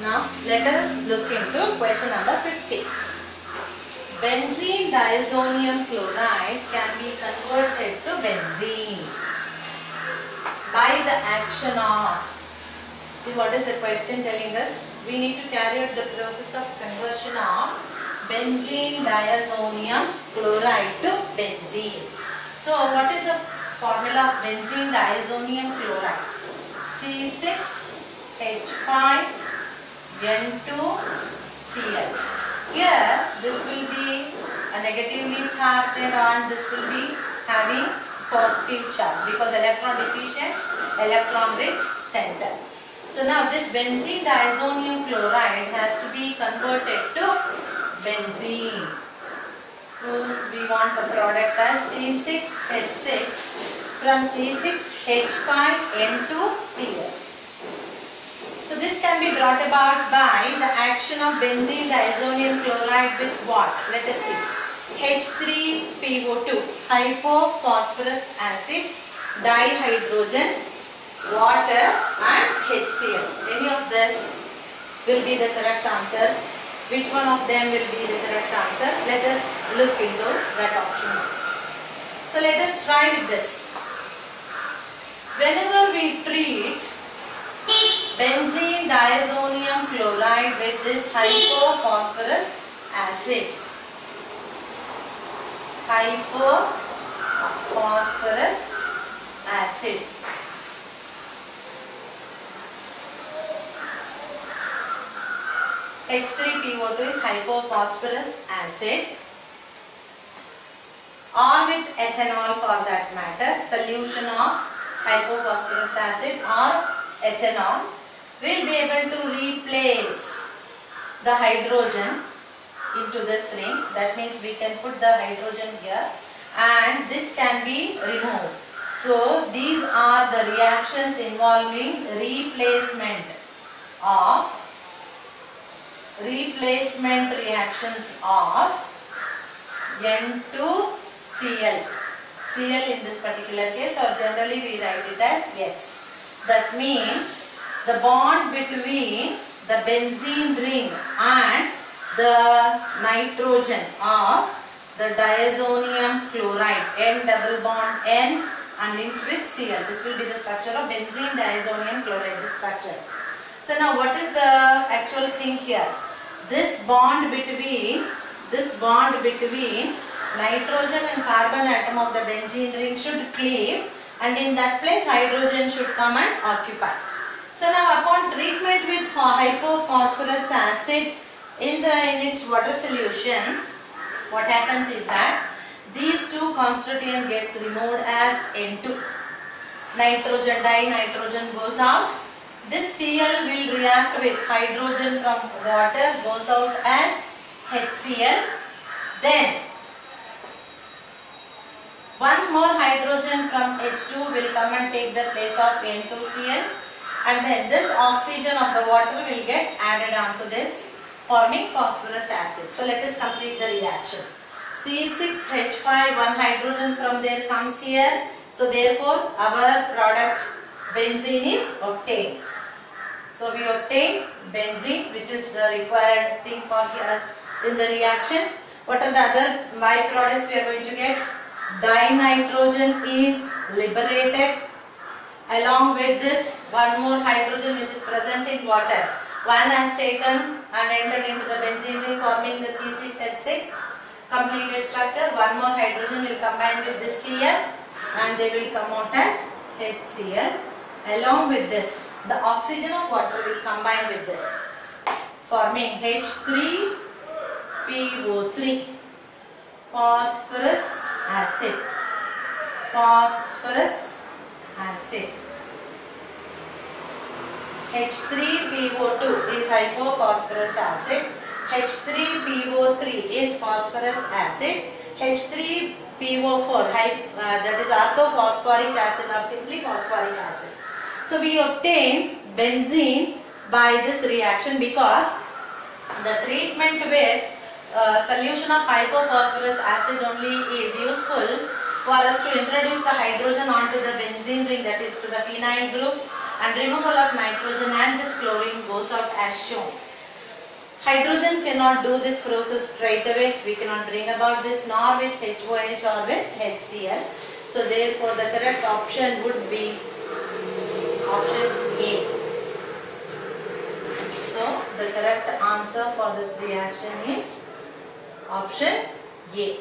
Now let us look into question number 50. Benzene diazonium chloride can be converted to benzene by the action of, see what is the question telling us? We need to carry out the process of conversion of benzene diazonium chloride to benzene. So what is the formula of benzene diazonium chloride? C6H5N2Cl. Here this will be a negatively charged and this will be having positive charge because electron deficient, electron rich center. So now this benzene diazonium chloride has to be converted to benzene. So we want the product as C6H6 from C6H5N2Cl. So this can be brought about by the action of benzene diazonium chloride with what? Let us see. H3PO2, hypophosphorus acid, dihydrogen, water and HCl. Any of this will be the correct answer. Which one of them will be the correct answer? Let us look into that option. So let us try with this. Whenever we treat benzene diazonium chloride with this hypophosphorus acid, H3PO2 is hypophosphorus acid, or with ethanol for that matter, solution of hypophosphorus acid or ethanol will be able to replace the hydrogen into this ring. That means we can put the hydrogen here and this can be removed. So these are the reactions involving replacement reactions of N2Cl. Cl in this particular case, or generally we write it as X. That means the bond between the benzene ring and the nitrogen of the diazonium chloride, N double bond N and linked with Cl. This will be the structure of benzene diazonium chloride, this structure. So now what is the actual thing here? This bond between nitrogen and carbon atom of the benzene ring should cleave, and in that place hydrogen should come and occupy. So now upon treatment with hypophosphorus acid in its water solution, what happens is that these two constituent gets removed as N2. Dinitrogen goes out. This Cl will react with hydrogen from water, goes out as HCl. Then one more hydrogen from H2 will come and take the place of N2Cl, and then this oxygen of the water will get added onto this, forming phosphorus acid. So let us complete the reaction. C6H5, one hydrogen from there comes here. So therefore our product benzene is obtained. So we obtain benzene, which is the required thing for us in the reaction. What are the other byproducts we are going to get? Dinitrogen is liberated. Along with this, one more hydrogen which is present in water. One has taken and entered into the benzene ring, forming the C6H6 completed structure. One more hydrogen will combine with this Cl and they will come out as HCl. Along with this, the oxygen of water will combine with this, forming H3PO3, phosphorus acid. H3PO2 is hypophosphorus acid, H3PO3 is phosphorus acid, H3PO4 that is orthophosphoric acid or simply phosphoric acid. So we obtain benzene by this reaction because the treatment with solution of hypophosphorus acid only is useful for us to introduce the hydrogen onto the benzene ring, that is to the phenyl group, and removal of nitrogen and this chlorine goes out as shown. Hydrogen cannot do this process straight away. We cannot bring about this nor with HOH or with HCl. So therefore the correct option would be option A. So the correct answer for this reaction is option A.